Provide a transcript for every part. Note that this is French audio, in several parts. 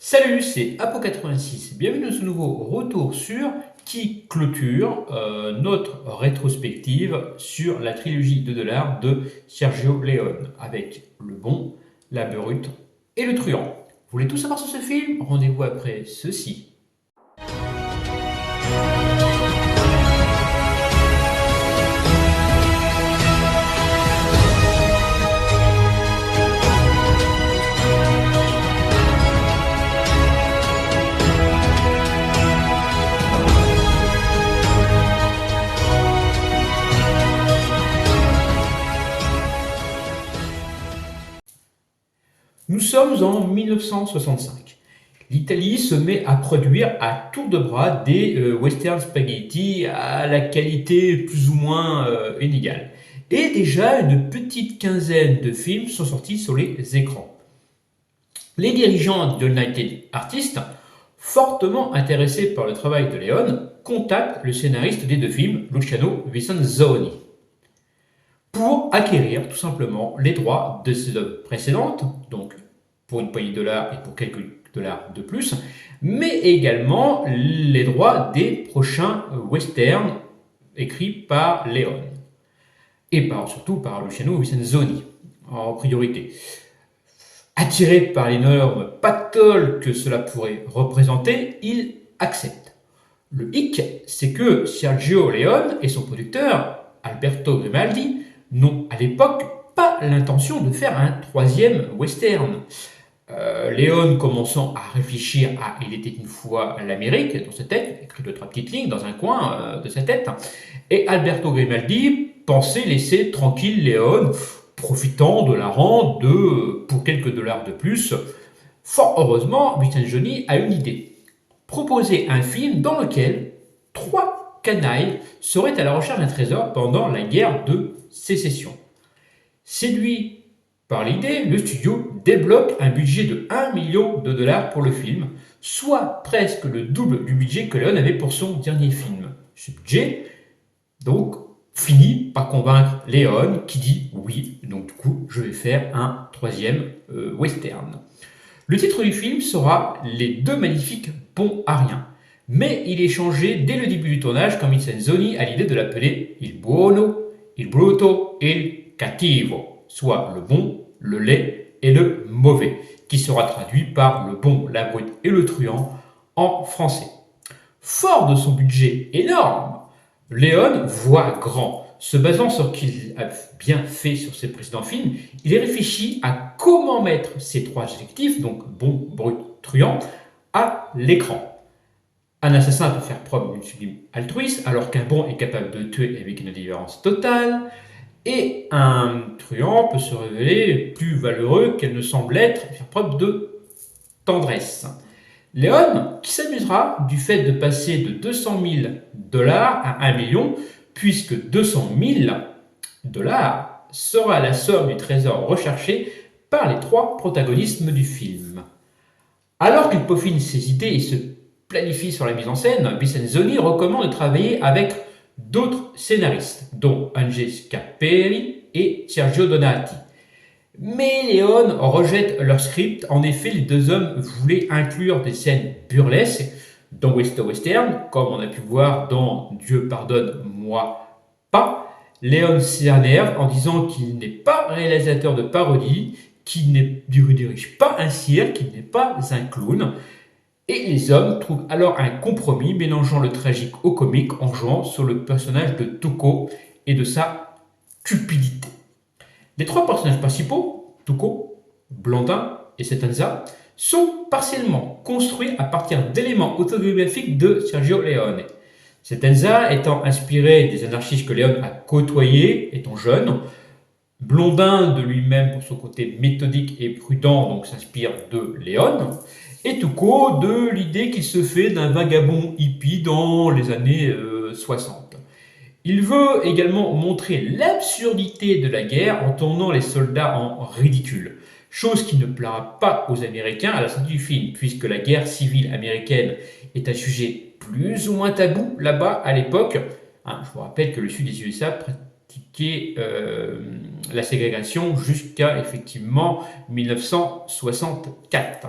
Salut, c'est Apo86. Bienvenue dans ce nouveau retour sur qui clôture notre rétrospective sur la trilogie de dollars de Sergio Leone avec le bon, la brute et le truand. Vous voulez tout savoir sur ce film? Rendez-vous après ceci. Nous sommes en 1965. L'Italie se met à produire à tour de bras des western spaghetti à la qualité plus ou moins inégale. Et déjà une petite quinzaine de films sont sortis sur les écrans. Les dirigeants de United Artists, fortement intéressés par le travail de Leone, contactent le scénariste des deux films, Luciano Vicenzzoni, pour acquérir tout simplement les droits de ses œuvres précédentes, donc pour une poignée de dollars et pour quelques dollars de plus, mais également les droits des prochains westerns écrits par Leone et surtout par Luciano Vicenzzoni en priorité. Attiré par l'énorme pactole que cela pourrait représenter, il accepte. Le hic, c'est que Sergio Leone et son producteur, Alberto Grimaldi, n'ont à l'époque pas l'intention de faire un troisième western. Leone commençant à réfléchir à Il était une fois l'Amérique dans sa tête, écrit 2-3 petites lignes dans un coin de sa tête, et Alberto Grimaldi pensait laisser tranquille Leone, profitant de la rente pour quelques dollars de plus. Fort heureusement, Vicenzzoni a une idée. Proposer un film dans lequel trois canailles seraient à la recherche d'un trésor pendant la guerre de sécession. Séduit par l'idée, le studio débloque un budget de 1 million de dollars pour le film, soit presque le double du budget que Leone avait pour son dernier film. Ce budget, donc, finit par convaincre Leone qui dit oui, donc du coup, je vais faire un troisième western. Le titre du film sera Les deux magnifiques ponts ariens, mais il est changé dès le début du tournage quand Vicenzzoni a l'idée de l'appeler Il buono, il brutto e il cattivo, soit le bon, le laid et le mauvais, qui sera traduit par le bon, la brute et le truand en français. Fort de son budget énorme, Leone voit grand. Se basant sur ce qu'il a bien fait sur ses précédents films, il réfléchit à comment mettre ces trois adjectifs, donc bon, brut, truand, à l'écran. Un assassin peut faire preuve d'une sublime altruisme, alors qu'un bon est capable de tuer avec une différence totale, et un truand peut se révéler plus valeureux qu'elle ne semble être et faire preuve de tendresse. Leone, qui s'amusera du fait de passer de 200 000 dollars à 1 million, puisque 200 000 dollars sera la somme du trésor recherché par les trois protagonistes du film. Alors qu'il peaufine ses idées et se planifie sur la mise en scène, Vicenzzoni recommande de travailler avec d'autres scénaristes, dont Angelo Capelli et Sergio Donati. Mais Leone rejette leur script. En effet, les deux hommes voulaient inclure des scènes burlesques dans Western, comme on a pu voir dans Dieu pardonne-moi pas. Leone s'énerve en disant qu'il n'est pas réalisateur de parodie, qu'il ne dirige pas un cirque, qu'il n'est pas un clown. Et les hommes trouvent alors un compromis mélangeant le tragique au comique en jouant sur le personnage de Tuco et de sa cupidité. Les trois personnages principaux, Tuco, Blondin et Setenza, sont partiellement construits à partir d'éléments autobiographiques de Sergio Leone. Setenza étant inspiré des anarchistes que Leone a côtoyés étant jeune, Blondin de lui-même pour son côté méthodique et prudent, donc s'inspire de Leone, et Tuco de l'idée qu'il se fait d'un vagabond hippie dans les années 60. Il veut également montrer l'absurdité de la guerre en tournant les soldats en ridicule, chose qui ne plaira pas aux Américains à la sortie du film, puisque la guerre civile américaine est un sujet plus ou moins tabou là-bas à l'époque. Je vous rappelle que le sud des USA pratiquer la ségrégation jusqu'à effectivement 1964.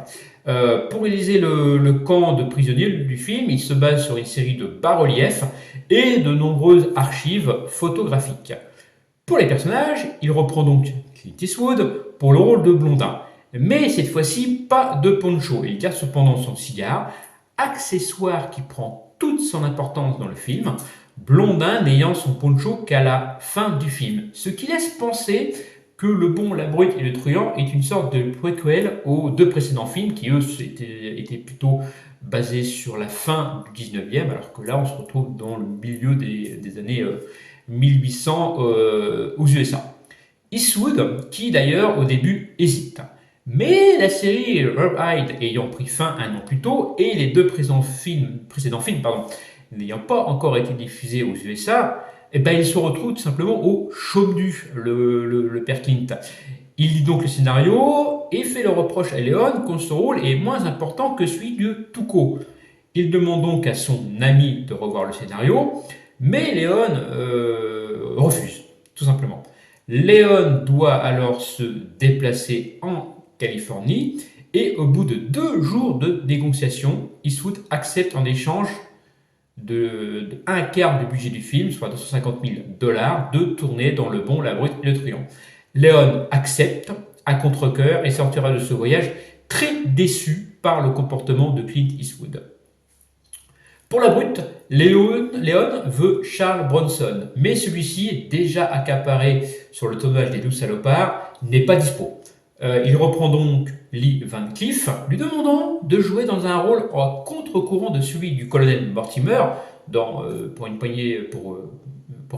Pour réaliser le camp de prisonniers du film, il se base sur une série de bas-reliefs et de nombreuses archives photographiques. Pour les personnages, il reprend donc Clint Eastwood pour le rôle de Blondin. Mais cette fois-ci, pas de poncho. Il garde cependant son cigare, accessoire qui prend toute son importance dans le film, Blondin n'ayant son poncho qu'à la fin du film. Ce qui laisse penser que Le Bon, la Brute et le Truand est une sorte de prequel aux deux précédents films qui, eux, étaient plutôt basés sur la fin du 19e, alors que là, on se retrouve dans le milieu des années 1800 aux USA. Eastwood, qui d'ailleurs au début hésite. Mais la série Rawhide ayant pris fin un an plus tôt et les deux précédents films n'ayant pas encore été diffusés aux USA, il se retrouve tout simplement au chaume nu, le père Clint. Il lit donc le scénario et fait le reproche à Leon que son rôle est moins important que celui de Tuco. Il demande donc à son ami de revoir le scénario, mais Leon refuse, tout simplement. Leon doit alors se déplacer en Californie et au bout de 2 jours de négociation, Eastwood accepte en échange de un quart du budget du film, soit $250,000, de tourner dans Le Bon, la Brute et le Truand. Leon accepte à contre-cœur et sortira de ce voyage très déçu par le comportement de Clint Eastwood. Pour la Brute, Leon veut Charles Bronson, mais celui-ci, déjà accaparé sur le tournage des 12 salopards, n'est pas dispo. Il reprend donc Lee Van Cleef, lui demandant de jouer dans un rôle en contre-courant de celui du colonel Mortimer, pour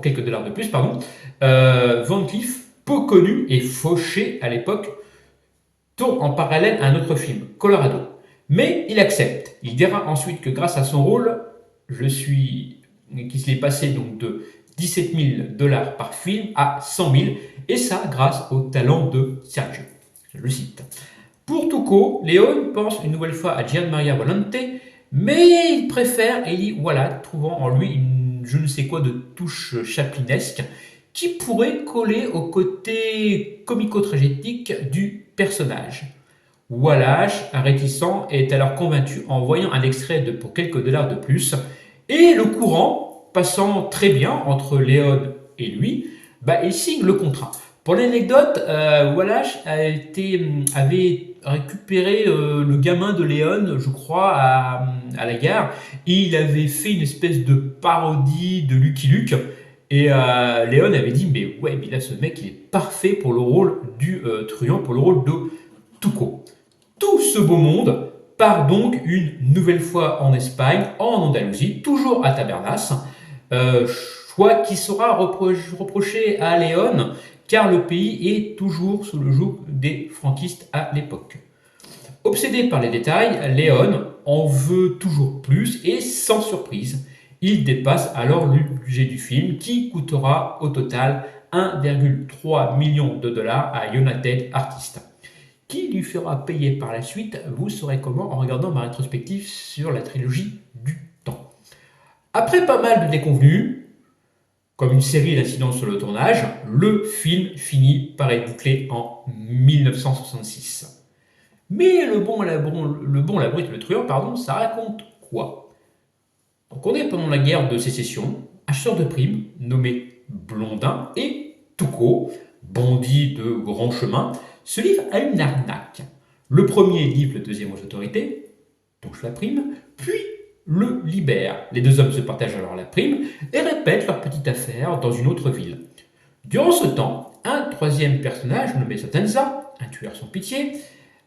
quelques dollars de plus. Van Cleef, peu connu et fauché à l'époque, tourne en parallèle à un autre film, Colorado. Mais il accepte. Il dira ensuite que grâce à son rôle, qui se l'est passé donc de $17,000 par film à 100,000, et ça grâce au talent de Sergio. Je le cite. Pour Tuco, Leon pense une nouvelle fois à Gian Maria Volante, mais il préfère Eli Wallach, trouvant en lui une je ne sais quoi de touche chaplinesque qui pourrait coller au côté comico-tragédique du personnage. Wallach, réticent, est alors convaincu en voyant un extrait pour quelques dollars de plus, et le courant, passant très bien entre Leon et lui, il signe le contrat. Pour l'anecdote, Wallach avait récupéré le gamin de Leon, je crois, à la gare, et il avait fait une espèce de parodie de Lucky Luke, et Leon avait dit, mais là ce mec il est parfait pour le rôle du truand, pour le rôle de Tuco. Tout ce beau monde part donc une nouvelle fois en Espagne, en Andalousie, toujours à Tabernas, choix qui sera reproché à Leon, car le pays est toujours sous le joug des franquistes à l'époque. Obsédé par les détails, Leon en veut toujours plus et sans surprise, il dépasse alors le budget du film qui coûtera au total $1,3 million à United Artists. Qui lui fera payer par la suite, vous saurez comment en regardant ma rétrospective sur la trilogie du temps. Après pas mal de déconvenues, comme une série d'incidents sur le tournage, le film finit par être bouclé en 1966. Mais Le Bon, la Brute et le Truand, ça raconte quoi? Donc on est pendant la guerre de sécession, acheteur de primes nommé Blondin et Tuco, bandit de grand chemin, se livre à une arnaque. Le premier livre le deuxième aux autorités, touche la prime, puis le libère. Les deux hommes se partagent alors la prime et répètent leur petite affaire dans une autre ville. Durant ce temps, un troisième personnage nommé Satenza, un tueur sans pitié,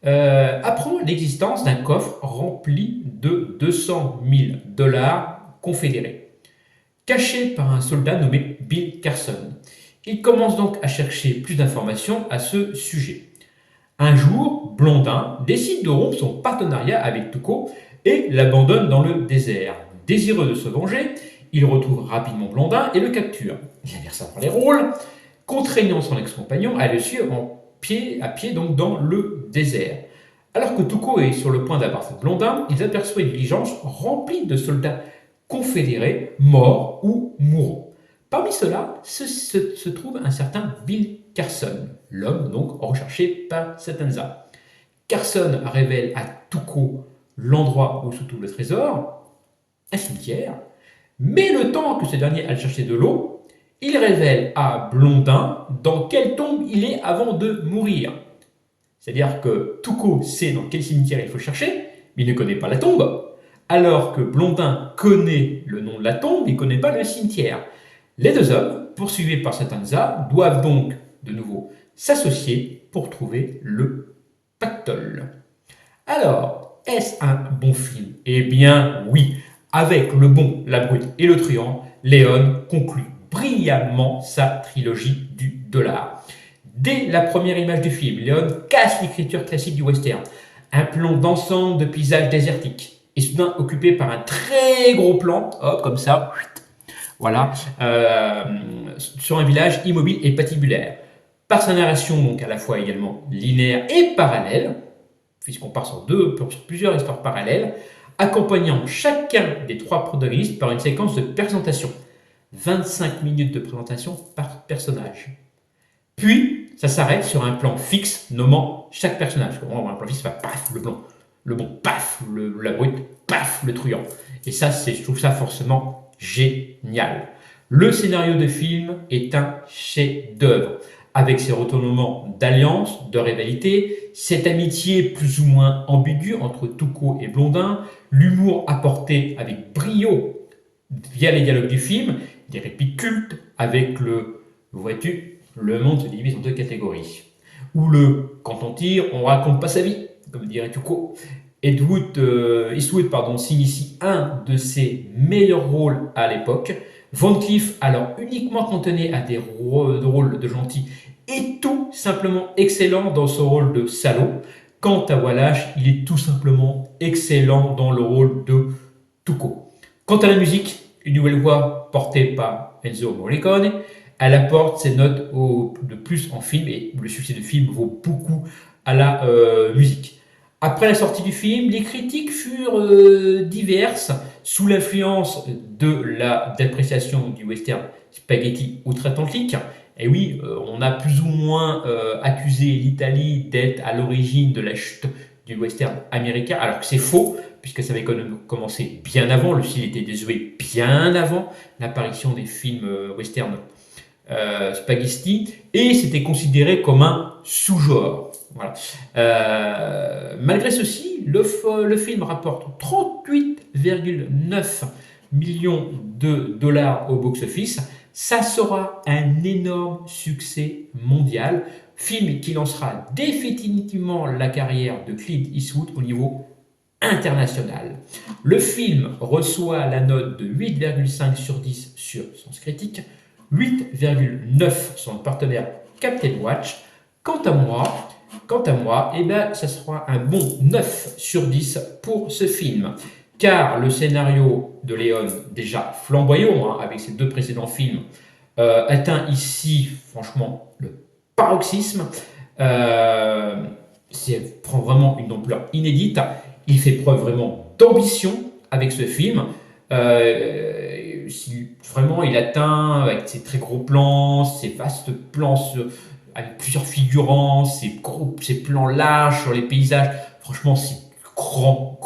apprend l'existence d'un coffre rempli de $200,000 confédérés, caché par un soldat nommé Bill Carson. Il commence donc à chercher plus d'informations à ce sujet. Un jour, Blondin décide de rompre son partenariat avec Tuco et l'abandonne dans le désert. Désireux de se venger, il retrouve rapidement Blondin et le capture. Il inverse alors les rôles, contraignant son ex-compagnon à le suivre à pied donc dans le désert. Alors que Tuco est sur le point d'abattre Blondin, ils aperçoivent une diligence remplie de soldats confédérés, morts ou mourants. Parmi ceux-là se trouve un certain Bill Carson, l'homme donc recherché par Satanza. Carson révèle à Tuco l'endroit où se trouve le trésor, un cimetière, mais le temps que ce dernier aille chercher de l'eau, il révèle à Blondin dans quelle tombe il est avant de mourir. C'est-à-dire que Tuco sait dans quel cimetière il faut chercher, mais il ne connaît pas la tombe, alors que Blondin connaît le nom de la tombe, il ne connaît pas le cimetière. Les deux hommes, poursuivis par Satanza, doivent donc, de nouveau, s'associer pour trouver le pactole. Alors, est-ce un bon film? Eh bien, oui. Avec Le Bon, la Brute et le Truand, Léon conclut brillamment sa trilogie du dollar. Dès la première image du film, Léon casse l'écriture classique du western. Un plan d'ensemble de paysages désertiques et soudain occupé par un très gros plan, hop, comme ça, voilà, sur un village immobile et patibulaire. Par sa narration, donc à la fois également linéaire et parallèle, puisqu'on part sur plusieurs histoires parallèles, accompagnant chacun des trois protagonistes par une séquence de présentation. 25 minutes de présentation par personnage. Puis, ça s'arrête sur un plan fixe nommant chaque personnage. Un plan fixe, paf, le blanc, le bon, paf, la brute, paf, le truand. Et ça, je trouve ça forcément génial. Le scénario de film est un chef-d'œuvre, avec ses retournements d'alliance, de rivalité, cette amitié plus ou moins ambiguë entre Tuco et Blondin, l'humour apporté avec brio via les dialogues du film, des répliques cultes avec vois-tu, le monde se divise en deux catégories. Ou quand on tire, on raconte pas sa vie, comme dirait Tuco. Eastwood signe ici un de ses meilleurs rôles à l'époque. Van Cleef, alors uniquement cantonné à des rôles de gentil, est tout simplement excellent dans ce rôle de salaud. Quant à Wallace, il est tout simplement excellent dans le rôle de Tuco. Quant à la musique, une nouvelle voix portée par Ennio Morricone, elle apporte ses notes de plus en film, et le succès du film vaut beaucoup à la musique. Après la sortie du film, les critiques furent diverses sous l'influence de la dépréciation du western spaghetti outre-Atlantique. Et oui, on a plus ou moins accusé l'Italie d'être à l'origine de la chute du western américain, alors que c'est faux, puisque ça avait commencé bien avant, le style était désuet bien avant l'apparition des films western spaghetti, et c'était considéré comme un sous-genre. Voilà. Malgré ceci, le film rapporte 38,9 millions de dollars au box-office. Ça sera un énorme succès mondial, film qui lancera définitivement la carrière de Clint Eastwood au niveau international. Le film reçoit la note de 8,5 sur 10 sur Sens Critique, 8,9 sur le partenaire Captain Watch. Quant à moi, ça sera un bon 9 sur 10 pour ce film. Car le scénario de Léon, déjà flamboyant, avec ses deux précédents films, atteint ici, franchement, le paroxysme. Prend vraiment une ampleur inédite. Il fait preuve vraiment d'ambition avec ce film. Vraiment, il atteint, avec ses très gros plans, ses vastes plans avec plusieurs figurants, ses plans larges sur les paysages. Franchement, c'est grand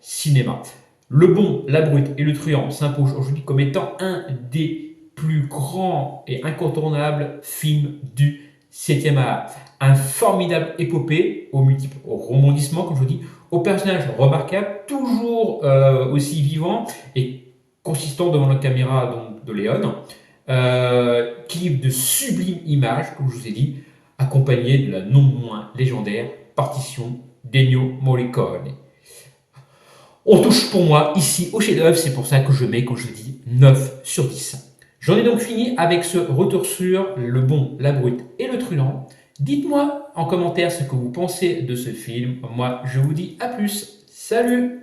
cinéma. Le Bon, la Brute et le Truand s'imposent aujourd'hui comme étant un des plus grands et incontournables films du 7e art. Un formidable épopée aux multiples rebondissements, comme je vous dis, aux personnages remarquables, toujours aussi vivants et consistant devant la caméra donc, de Léon, qui livre de sublimes images, comme je vous ai dit, accompagnées de la non moins légendaire partition d'Ennio Morricone. On touche pour moi ici au chef-d'œuvre, c'est pour ça que je mets, comme je dis, 9 sur 10. J'en ai donc fini avec ce retour sur Le Bon, la Brute et le Truand. Dites-moi en commentaire ce que vous pensez de ce film. Moi, je vous dis à plus. Salut!